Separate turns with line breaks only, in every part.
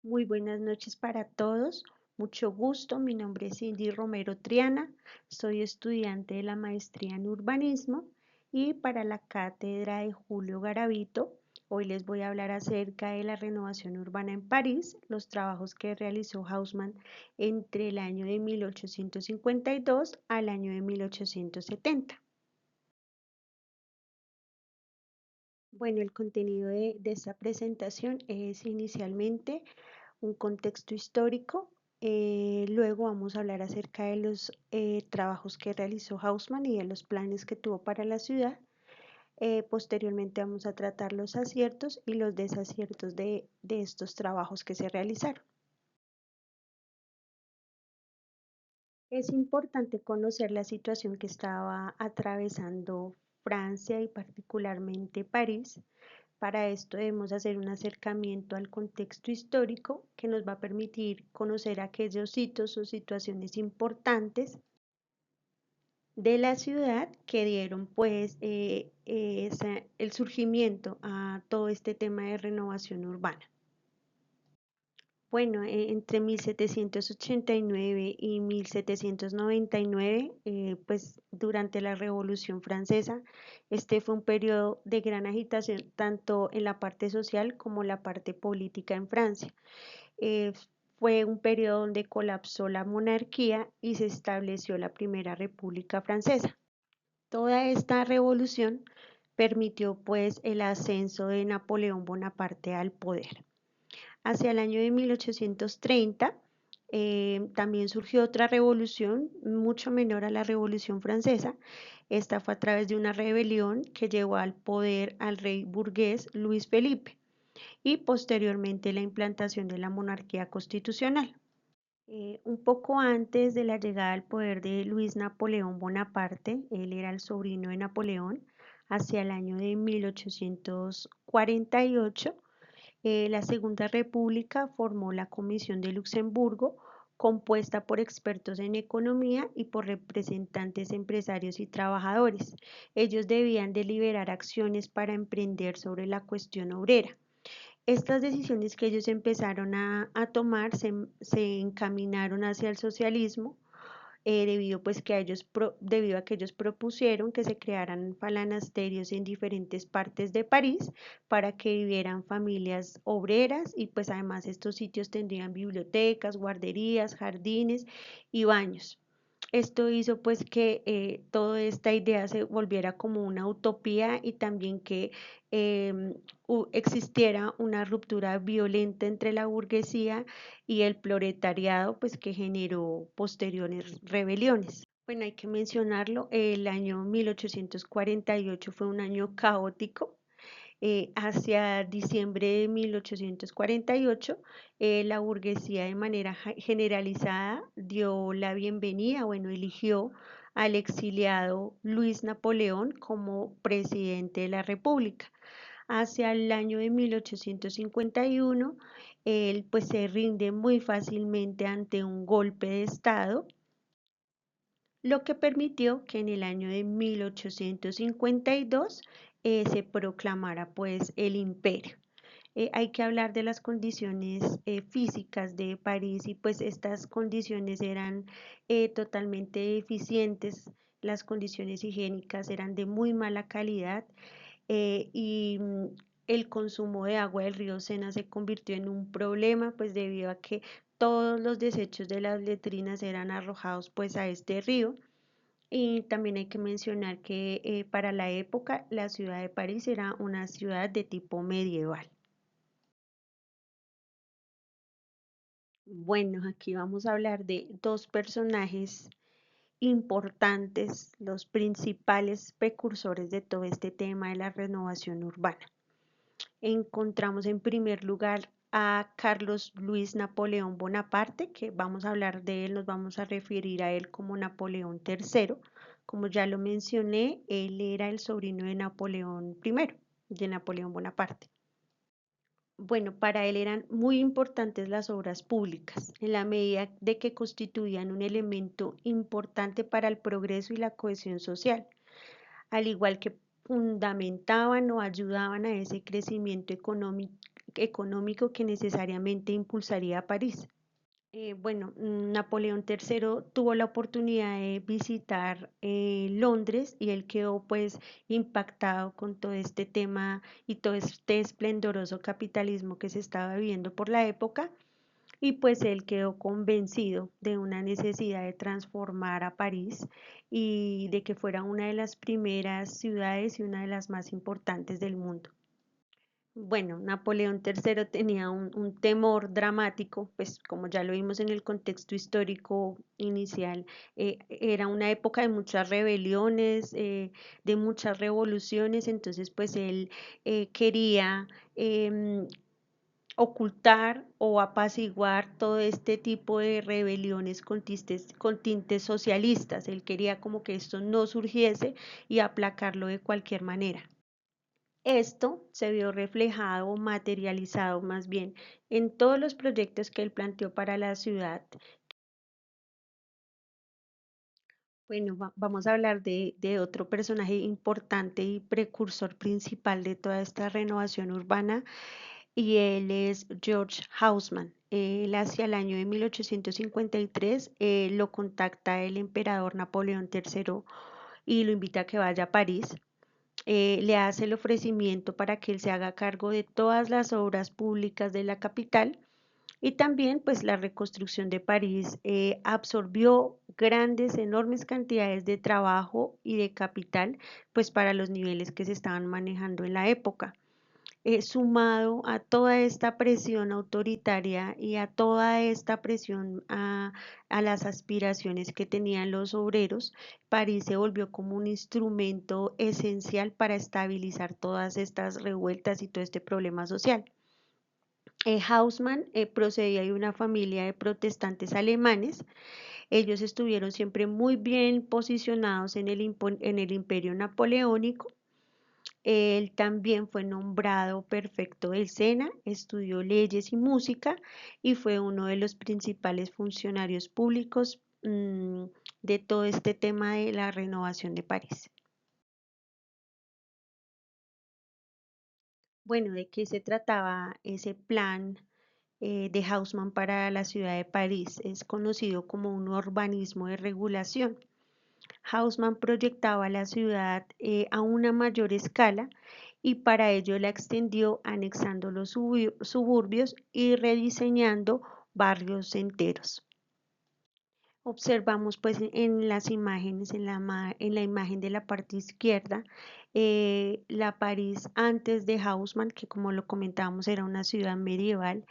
Muy buenas noches para todos. Mucho gusto. Mi nombre es Cindy Romero Triana. Soy estudiante de la maestría en urbanismo y para la cátedra de Julio Garavito, hoy les voy a hablar acerca de la renovación urbana en París, los trabajos que realizó Haussmann entre el año de 1852 al año de 1870. Bueno, el contenido de esta presentación es inicialmente un contexto histórico. Luego vamos a hablar acerca de los trabajos que realizó Haussmann y de los planes que tuvo para la ciudad. Posteriormente vamos a tratar los aciertos y los desaciertos de estos trabajos que se realizaron. Es importante conocer la situación que estaba atravesando Francia y particularmente París. Para esto debemos hacer un acercamiento al contexto histórico que nos va a permitir conocer aquellos hitos o situaciones importantes de la ciudad que dieron pues el surgimiento a todo este tema de renovación urbana. Bueno, entre 1789 y 1799, pues durante la Revolución Francesa, este fue un periodo de gran agitación tanto en la parte social como la parte política en Francia. Eh, Fue un periodo donde colapsó la monarquía y se estableció la Primera República Francesa. Toda esta revolución permitió pues el ascenso de Napoleón Bonaparte al poder. Hacia el año de 1830 también surgió otra revolución, mucho menor a la Revolución Francesa. Esta fue a través de una rebelión que llevó al poder al rey burgués Luis Felipe y posteriormente la implantación de la monarquía constitucional. Un poco antes de la llegada al poder de Luis Napoleón Bonaparte, él era el sobrino de Napoleón, hacia el año de 1848, la Segunda República formó la Comisión de Luxemburgo, compuesta por expertos en economía y por representantes empresarios y trabajadores. Ellos debían deliberar acciones para emprender sobre la cuestión obrera. Estas decisiones que ellos empezaron a tomar se encaminaron hacia el socialismo, debido, pues, debido a que ellos propusieron que se crearan falanasterios en diferentes partes de París para que vivieran familias obreras y pues además estos sitios tendrían bibliotecas, guarderías, jardines y baños. Esto hizo pues que toda esta idea se volviera como una utopía y también que existiera una ruptura violenta entre la burguesía y el proletariado, pues que generó posteriores rebeliones. Bueno, hay que mencionarlo, el año 1848 fue un año caótico. Hacia diciembre de 1848, la burguesía de manera generalizada dio la bienvenida, bueno, eligió al exiliado Luis Napoleón como presidente de la República. Hacia el año de 1851, él pues se rinde muy fácilmente ante un golpe de Estado, lo que permitió que en el año de 1852 se proclamara pues el imperio. Hay que hablar de las condiciones físicas de París y pues estas condiciones eran totalmente deficientes, las condiciones higiénicas eran de muy mala calidad y el consumo de agua del río Sena se convirtió en un problema pues debido a que todos los desechos de las letrinas eran arrojados pues a este río. Y también hay que mencionar que para la época la ciudad de París era una ciudad de tipo medieval. Bueno, aquí vamos a hablar de dos personajes importantes, los principales precursores de todo este tema de la renovación urbana. Encontramos en primer lugar a Carlos Luis Napoleón Bonaparte, que vamos a hablar de él, nos vamos a referir a él como Napoleón III. Como ya lo mencioné, él era el sobrino de Napoleón I, de Napoleón Bonaparte. Bueno, para él eran muy importantes las obras públicas, en la medida de que constituían un elemento importante para el progreso y la cohesión social, al igual que fundamentaban o ayudaban a ese crecimiento económico que necesariamente impulsaría a París. Bueno, Napoleón III tuvo la oportunidad de visitar Londres y él quedó pues impactado con todo este tema y todo este esplendoroso capitalismo que se estaba viviendo por la época y pues él quedó convencido de una necesidad de transformar a París y de que fuera una de las primeras ciudades y una de las más importantes del mundo. Bueno, Napoleón III tenía un temor dramático, pues como ya lo vimos en el contexto histórico inicial, era una época de muchas rebeliones, de muchas revoluciones, entonces pues él quería em, ocultar o apaciguar todo este tipo de rebeliones con tintes socialistas. Él quería como que esto no surgiese y aplacarlo de cualquier manera. Esto se vio reflejado o materializado más bien en todos los proyectos que él planteó para la ciudad. Bueno, vamos a hablar de otro personaje importante y precursor principal de toda esta renovación urbana y él es George Haussmann. Él hacia el año de 1853 lo contacta el emperador Napoleón III y lo invita a que vaya a París. Le hace el ofrecimiento para que él se haga cargo de todas las obras públicas de la capital y también pues la reconstrucción de París absorbió grandes, enormes cantidades de trabajo y de capital pues para los niveles que se estaban manejando en la época. Sumado a toda esta presión autoritaria y a toda esta presión a las aspiraciones que tenían los obreros, París se volvió como un instrumento esencial para estabilizar todas estas revueltas y todo este problema social. Haussmann procedía de una familia de protestantes alemanes. Ellos estuvieron siempre muy bien posicionados en el imperio napoleónico. Él también fue nombrado prefecto del SENA, estudió leyes y música y fue uno de los principales funcionarios públicos de todo este tema de la renovación de París. Bueno, ¿de qué se trataba ese plan de Haussmann para la ciudad de París? Es conocido como un urbanismo de regulación. Haussmann proyectaba la ciudad a una mayor escala y para ello la extendió anexando los suburbios y rediseñando barrios enteros. Observamos pues en las imágenes, en la imagen de la parte izquierda, la París antes de Haussmann, que como lo comentábamos era una ciudad medieval,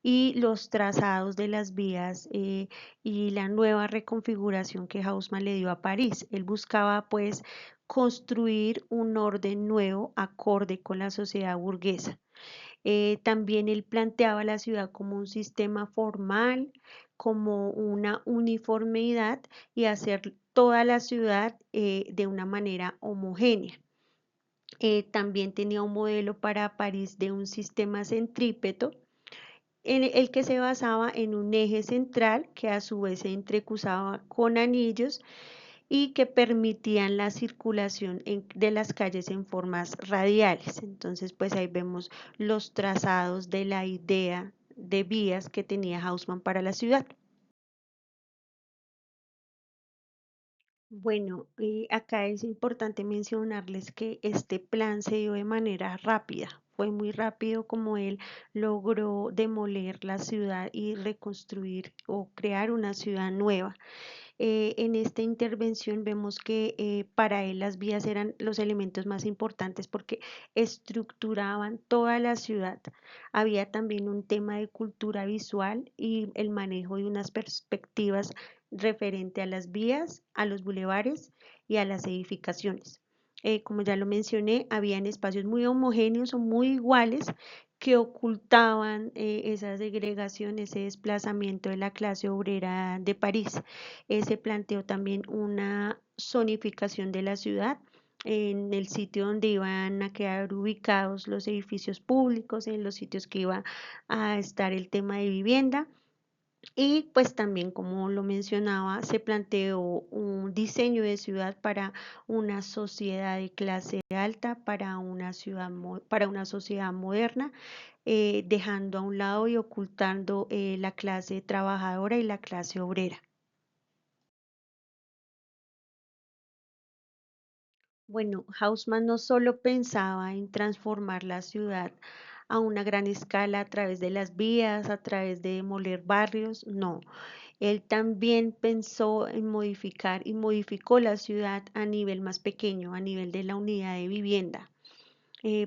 y los trazados de las vías y la nueva reconfiguración que Haussmann le dio a París. Él buscaba pues construir un orden nuevo acorde con la sociedad burguesa. También él planteaba la ciudad como un sistema formal, como una uniformidad y hacer toda la ciudad de una manera homogénea. También tenía un modelo para París de un sistema centrípeto en el que se basaba en un eje central que a su vez se entrecruzaba con anillos y que permitían la circulación de las calles en formas radiales. Entonces, pues ahí vemos los trazados de la idea de vías que tenía Haussmann para la ciudad. Bueno, acá es importante mencionarles que este plan se dio de manera rápida. Fue muy rápido como él logró demoler la ciudad y reconstruir o crear una ciudad nueva. En esta intervención vemos que para él las vías eran los elementos más importantes porque estructuraban toda la ciudad. Había también un tema de cultura visual y el manejo de unas perspectivas referente a las vías, a los bulevares y a las edificaciones. Como ya lo mencioné, habían espacios muy homogéneos o muy iguales que ocultaban esa segregación, ese desplazamiento de la clase obrera de París. Se planteó también una zonificación de la ciudad en el sitio donde iban a quedar ubicados los edificios públicos, en los sitios que iba a estar el tema de vivienda Y pues también, como lo mencionaba, se planteó un diseño de ciudad para una sociedad de clase alta, para una ciudad, para una sociedad moderna, dejando a un lado y ocultando la clase trabajadora y la clase obrera. Bueno, Haussmann no solo pensaba en transformar la ciudad a una gran escala a través de las vías, a través de demoler barrios, no. Él también pensó en modificar y modificó la ciudad a nivel más pequeño, a nivel de la unidad de vivienda.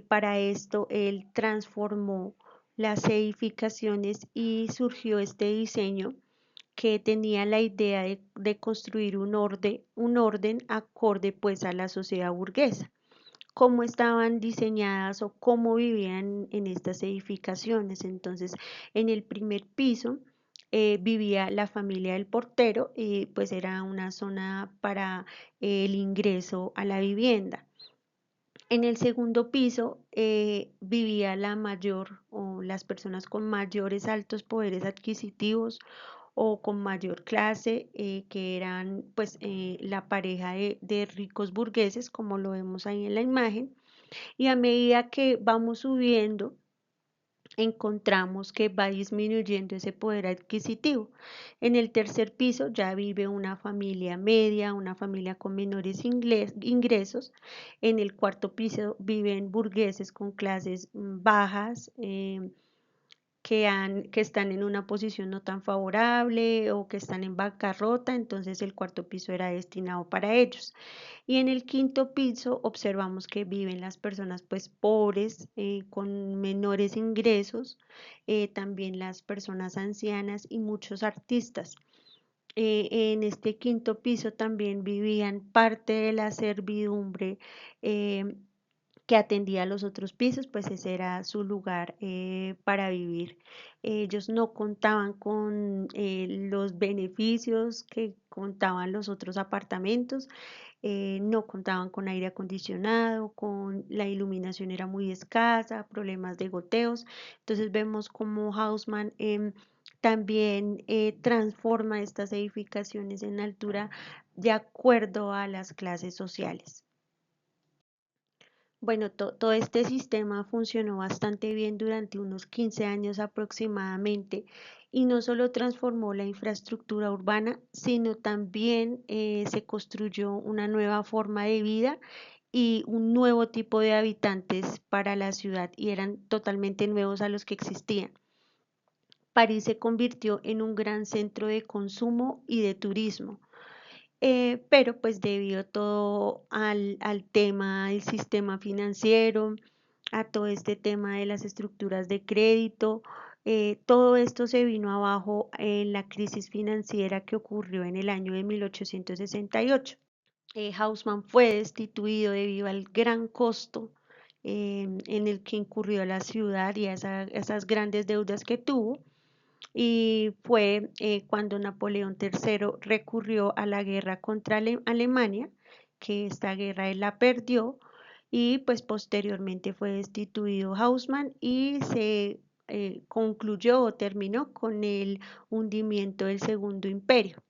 Para esto, él transformó las edificaciones y surgió este diseño que tenía la idea de construir un orden acorde pues a la sociedad burguesa, cómo estaban diseñadas o cómo vivían en estas edificaciones. Entonces, en el primer piso vivía la familia del portero y pues era una zona para el ingreso a la vivienda. En el segundo piso vivía la mayor o las personas con mayores altos poderes adquisitivos o con mayor clase, que eran pues la pareja de ricos burgueses, como lo vemos ahí en la imagen. Y a medida que vamos subiendo, encontramos que va disminuyendo ese poder adquisitivo. En el tercer piso ya vive una familia media, una familia con menores ingresos. En el cuarto piso viven burgueses con clases bajas, que están en una posición no tan favorable o que están en bancarrota, entonces el cuarto piso era destinado para ellos. Y en el quinto piso observamos que viven las personas pues pobres, con menores ingresos, también las personas ancianas y muchos artistas. En este quinto piso también vivían parte de la servidumbre, eh, que atendía a los otros pisos, pues ese era su lugar para vivir. Ellos no contaban con los beneficios que contaban los otros apartamentos, no contaban con aire acondicionado, con la iluminación era muy escasa, problemas de goteos. Entonces vemos cómo Haussmann también transforma estas edificaciones en altura de acuerdo a las clases sociales. Bueno, todo este sistema funcionó bastante bien durante unos 15 años aproximadamente y no solo transformó la infraestructura urbana, sino también se construyó una nueva forma de vida y un nuevo tipo de habitantes para la ciudad y eran totalmente nuevos a los que existían. París se convirtió en un gran centro de consumo y de turismo. Pero pues debido todo al tema del sistema financiero, a todo este tema de las estructuras de crédito, todo esto se vino abajo en la crisis financiera que ocurrió en el año de 1868. Haussmann fue destituido debido al gran costo en el que incurrió la ciudad y a esas grandes deudas que tuvo. Y fue cuando Napoleón III recurrió a la guerra contra Alemania, que esta guerra él la perdió y pues posteriormente fue destituido Haussmann y se concluyó o terminó con el hundimiento del Segundo Imperio.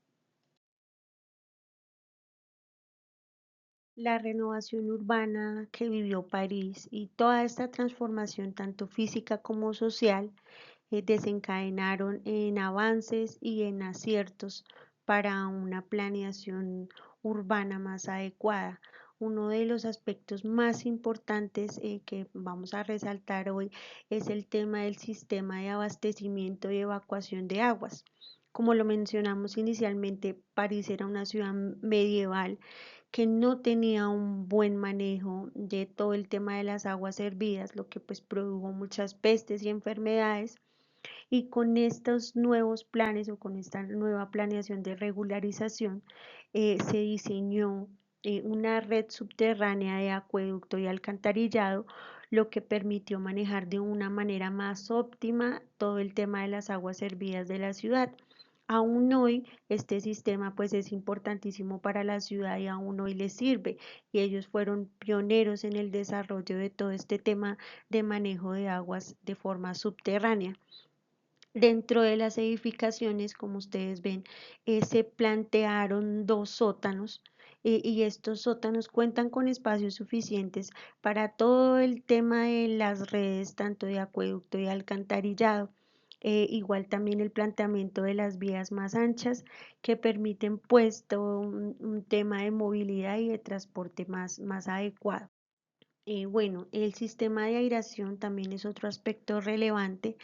La renovación urbana que vivió París y toda esta transformación tanto física como social desencadenaron en avances y en aciertos para una planeación urbana más adecuada. Uno de los aspectos más importantes que vamos a resaltar hoy es el tema del sistema de abastecimiento y evacuación de aguas. Como lo mencionamos inicialmente, París era una ciudad medieval que no tenía un buen manejo de todo el tema de las aguas hervidas, lo que pues produjo muchas pestes y enfermedades. Y con estos nuevos planes o con esta nueva planeación de regularización, se diseñó una red subterránea de acueducto y alcantarillado, lo que permitió manejar de una manera más óptima todo el tema de las aguas servidas de la ciudad. Aún hoy este sistema pues es importantísimo para la ciudad y aún hoy les sirve y ellos fueron pioneros en el desarrollo de todo este tema de manejo de aguas de forma subterránea. Dentro de las edificaciones, como ustedes ven, se plantearon dos sótanos y estos sótanos cuentan con espacios suficientes para todo el tema de las redes, tanto de acueducto y alcantarillado. Igual también el planteamiento de las vías más anchas que permiten pues todo un tema de movilidad y de transporte más adecuado. Bueno, el sistema de aireación también es otro aspecto relevante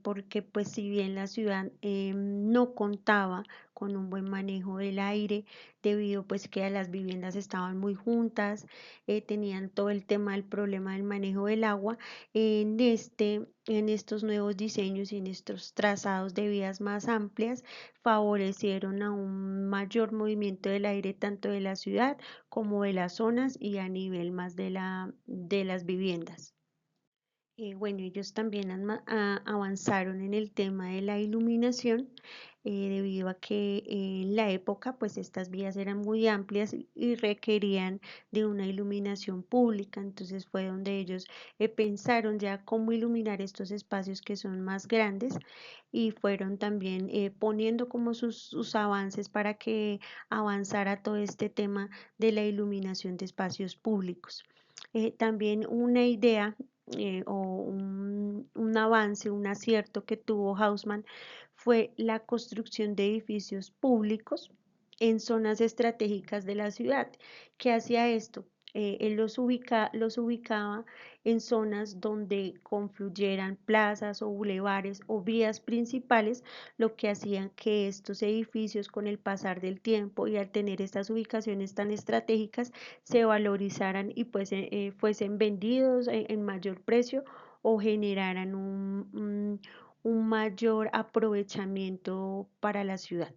porque pues si bien la ciudad no contaba con un buen manejo del aire, debido pues que las viviendas estaban muy juntas, tenían todo el tema del problema del manejo del agua, en estos nuevos diseños y en estos trazados de vías más amplias, favorecieron a un mayor movimiento del aire tanto de la ciudad como de las zonas y a nivel más de las viviendas. Bueno, ellos también avanzaron en el tema de la iluminación, debido a que en la época, pues estas vías eran muy amplias y requerían de una iluminación pública. Entonces fue donde ellos pensaron ya cómo iluminar estos espacios que son más grandes y fueron también poniendo como sus avances para que avanzara todo este tema de la iluminación de espacios públicos. También una idea o un avance, un acierto que tuvo Haussmann fue la construcción de edificios públicos en zonas estratégicas de la ciudad. ¿Qué hacía esto? Él los ubicaba en zonas donde confluyeran plazas o bulevares o vías principales, lo que hacían que estos edificios con el pasar del tiempo y al tener estas ubicaciones tan estratégicas se valorizaran y pues fuesen vendidos en mayor precio o generaran un mayor aprovechamiento para la ciudad.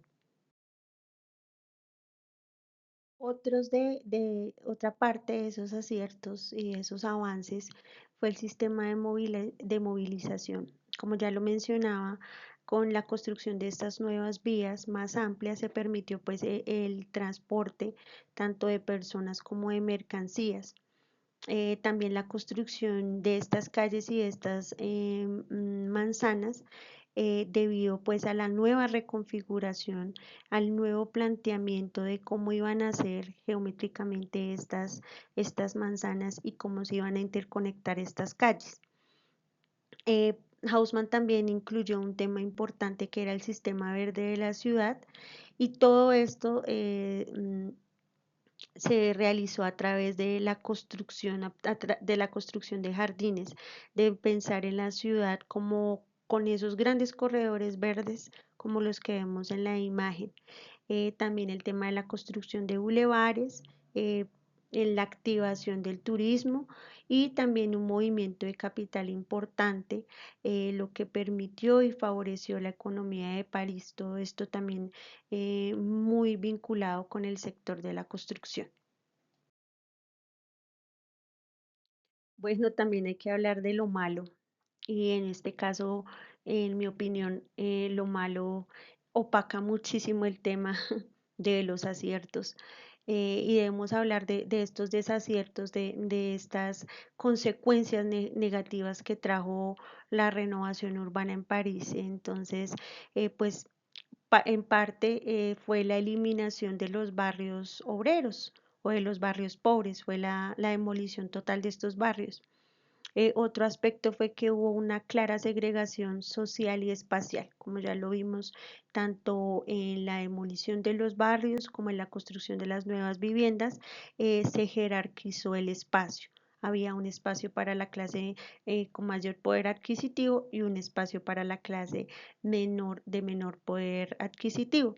Otra parte de esos aciertos y esos avances fue el sistema de movilización. Como ya lo mencionaba, con la construcción de estas nuevas vías más amplias se permitió pues el transporte tanto de personas como de mercancías. También la construcción de estas calles y de estas manzanas debido pues a la nueva reconfiguración, al nuevo planteamiento de cómo iban a ser geométricamente estas manzanas y cómo se iban a interconectar estas calles. Haussmann también incluyó un tema importante que era el sistema verde de la ciudad y todo esto se realizó a través de la construcción, de la construcción de jardines, de pensar en la ciudad como con esos grandes corredores verdes como los que vemos en la imagen. También el tema de la construcción de bulevares, en la activación del turismo y también un movimiento de capital importante, lo que permitió y favoreció la economía de París. Todo esto también muy vinculado con el sector de la construcción. Bueno, también hay que hablar de lo malo y en este caso, en mi opinión, lo malo opaca muchísimo el tema de los aciertos. Y debemos hablar de estos desaciertos, de estas consecuencias negativas que trajo la renovación urbana en París. Entonces, pues en parte fue la eliminación de los barrios obreros o de los barrios pobres, fue la demolición total de estos barrios. Otro aspecto fue que hubo una clara segregación social y espacial, como ya lo vimos tanto en la demolición de los barrios como en la construcción de las nuevas viviendas, se jerarquizó el espacio. Había un espacio para la clase con mayor poder adquisitivo y un espacio para la clase de menor poder adquisitivo.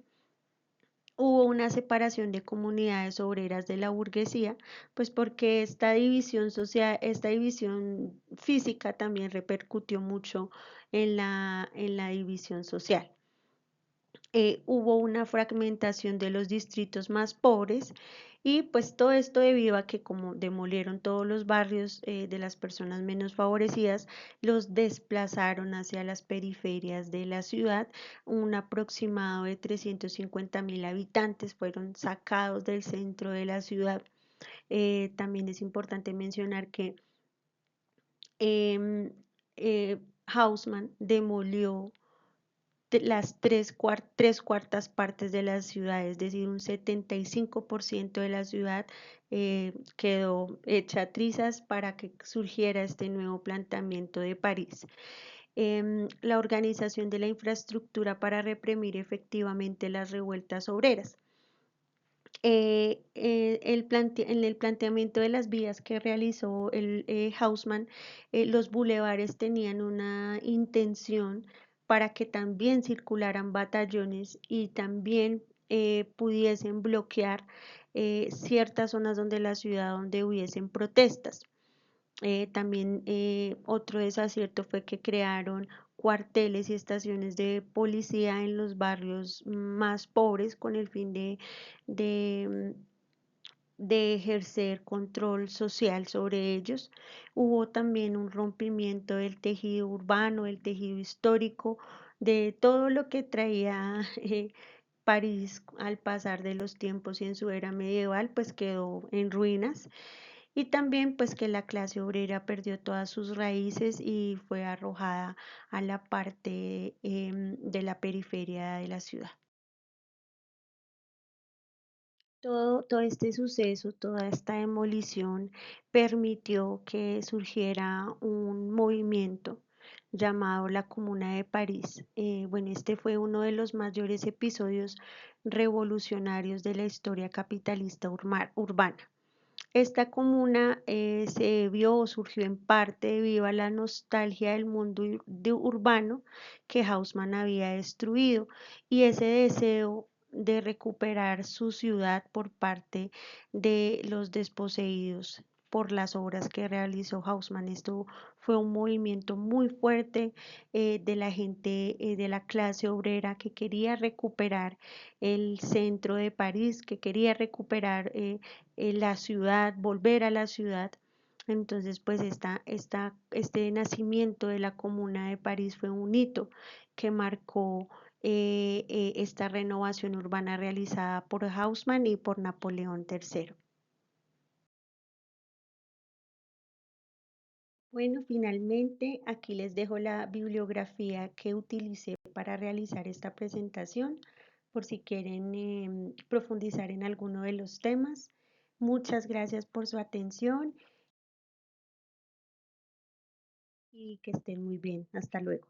Hubo una separación de comunidades obreras de la burguesía, pues porque esta división social, esta división física también repercutió mucho en la división social. Hubo una fragmentación de los distritos más pobres y pues todo esto debido a que como demolieron todos los barrios de las personas menos favorecidas, los desplazaron hacia las periferias de la ciudad. Un aproximado de 350.000 habitantes fueron sacados del centro de la ciudad. También es importante mencionar que em, Haussmann demolió las tres cuartas partes de la ciudad, es decir, un 75% de la ciudad quedó hecha trizas para que surgiera este nuevo planteamiento de París. La organización de la infraestructura para reprimir efectivamente las revueltas obreras. En el planteamiento de las vías que realizó el Haussmann, los bulevares tenían una intención para que también circularan batallones y también pudiesen bloquear ciertas zonas donde la ciudad donde hubiesen protestas. También otro desacierto fue que crearon cuarteles y estaciones de policía en los barrios más pobres con el fin de, de ejercer control social sobre ellos. Hubo también un rompimiento del tejido urbano, del tejido histórico, de todo lo que traía París al pasar de los tiempos y en su era medieval, pues quedó en ruinas. Y también pues que la clase obrera perdió todas sus raíces y fue arrojada a la parte de la periferia de la ciudad. Todo este suceso, toda esta demolición permitió que surgiera un movimiento llamado la Comuna de París. Bueno, este fue uno de los mayores episodios revolucionarios de la historia capitalista urbana. Esta comuna se vio o surgió en parte debido a la nostalgia del mundo urbano que Haussmann había destruido y ese deseo de recuperar su ciudad por parte de los desposeídos por las obras que realizó Haussmann. Esto fue un movimiento muy fuerte de la gente de la clase obrera que quería recuperar el centro de París, que quería recuperar la ciudad, volver a la ciudad. Entonces, pues este nacimiento de la Comuna de París fue un hito que marcó esta renovación urbana realizada por Haussmann y por Napoleón III. Bueno, finalmente aquí les dejo la bibliografía que utilicé para realizar esta presentación, por si quieren profundizar en alguno de los temas. Muchas gracias por su atención y que estén muy bien. Hasta luego.